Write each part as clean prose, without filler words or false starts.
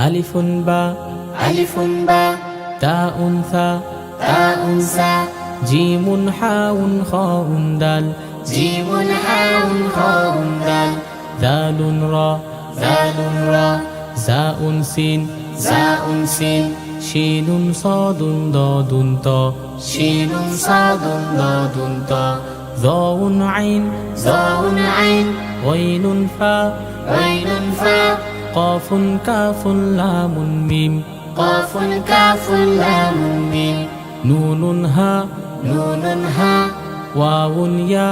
আলিফুন বা তাউন সা জিমুন হাউন খাউন দাল দালুন রা জাউন সিন শিনুন সাদুন দাদুন ত যাউন আইন গাইনুন ফা কাফুন কাফুন লামুন মিম নুনুন হা ওয়াউন ইয়া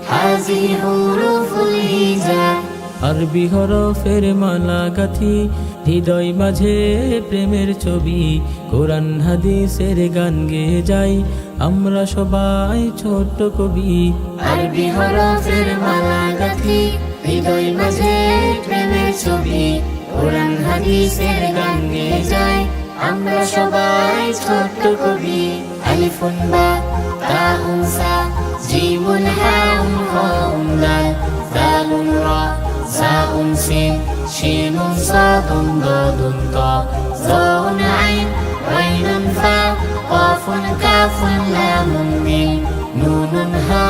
হাযিহি হুরুফুল হিজা আরবি হরফের মালা গাথি হৃদয় মাঝে প্রেমের ছবি কোরআন হাদিসের গান গেয়ে যাই আমরা সবাই ছোট্ট কবি আরবি হরফের মালা গাথি হৃদয় মাঝে প্রেমের ছবি কোরআন হাদিসের গান গেয়ে যাই আমরা সবাই ছোট্ট কবি আলিফুন বা তাউন সা জিমুন হাউন খাউন দাল দালুন রা জাউন সিন শিনুন সাদুন দাদুন ত যাউন আইন গাইনুন ফা কাফুন কাফুন লামুন মিম নুনুন হা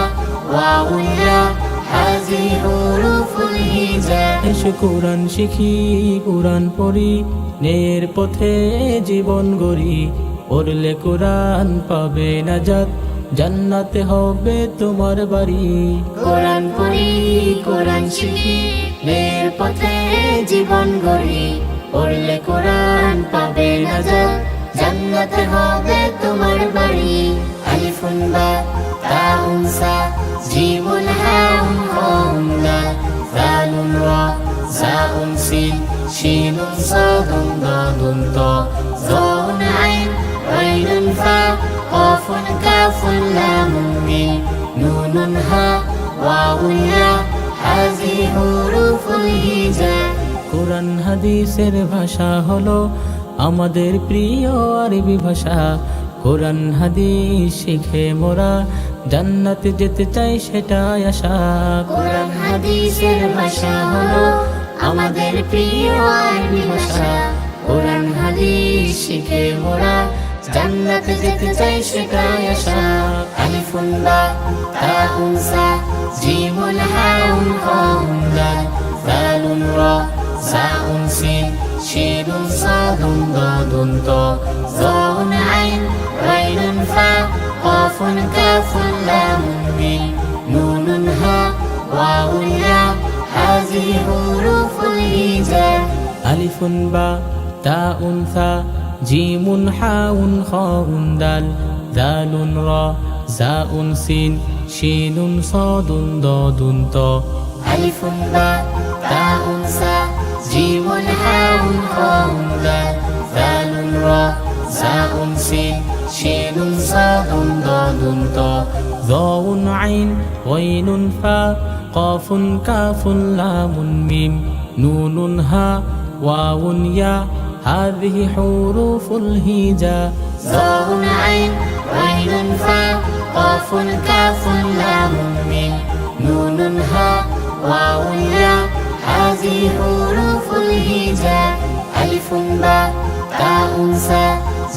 ওয়াউন ইয়া হাযিহি হুরুফুল হিজা এসো কোরআন শিখি কোরআন পড়ি ন্যায়ের পথে জীবন গড়ি পড়লে কোরআন পাবে নাজাত জান্নাতে হবে তোমার বাড়ি কোরআন পড়ি কোরআন শিখি ন্যায়ের পথে জীবন গড়ি পড়লে কোরআন পাবে নাজাত জান্নাতে হবে তোমার বাড়ি আলিফুন বা তাউন সা জিমুন হাউন খাউন দাল দালুন রা জাউন সিন শিনুন সাদুন দাদুন ত যাউন আইন গাইনুন ফা কাফুন কাফুন লামুন মিম নুনুন হা ওয়াউন ইয়া হাযিহি হুরুফুল হিজা কোরআন হাদিসের ভাষা হলো আমাদের প্রিয় আরবি ভাষা কোরআন হাদিস শিখে মোরা জান্নাতে যেতে চাই সেটাই আশা কোরআন হাদিসের ভাষা হলো আমাদের প্রিয় আরবি ভাষা কোরআন হাদিস শিখে মোরা জান্নাতে যেতে চাই সেটাই আশা আলিফুন বা তাউন সা জিমুন হাউন খাউন দাল দালুন রা জাউন সিন শিনুন সাদুন দাদুন ত যাউন আইন গাইনুন ফা কাফুন কাফুন লামুন মিম নুনুন হা ওয়াউন ইয়া হাযিহি হুরুফুল হিজা আলিফুন বা তাউন সা জিমুন হাউন খাউন দাল দালুন রা জাউন সিন শিনুন সাদুন দাদুন ত আলিফুন বা তাউন সা জিমুন হাউন খাউন দাল দালুন রা জাউন সিন শিনুন সাদুন দাদুন ত যাউন আইন গাইনুন ফা কাফুন কাফুন লামুন মিম নুনুন হা ওয়াউন ইয়া হাযিহি হুরুফুল হিজা যাউন আইন গাইনুন ফা কাফুন কাফুন লামুন মিম নুনুন হা ওয়াউন ইয়া হাযিহি হুরুফুল হিজা আলিফুন বা তাউন সা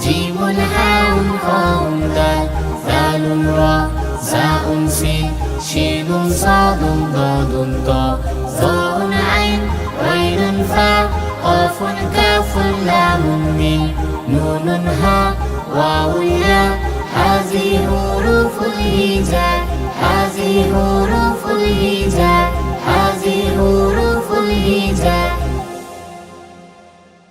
জিমুন হাউন খাউন দাল দালুন রা জাউন সিন শিনুন সাদুন দাদুন ত যাউন আইন গাইনুন ফা কাফুন কাফুন লামুন মিম নুনুন হা ওয়াউন ইয়া হাযিহি হুরুফুল হিজা হাযিহি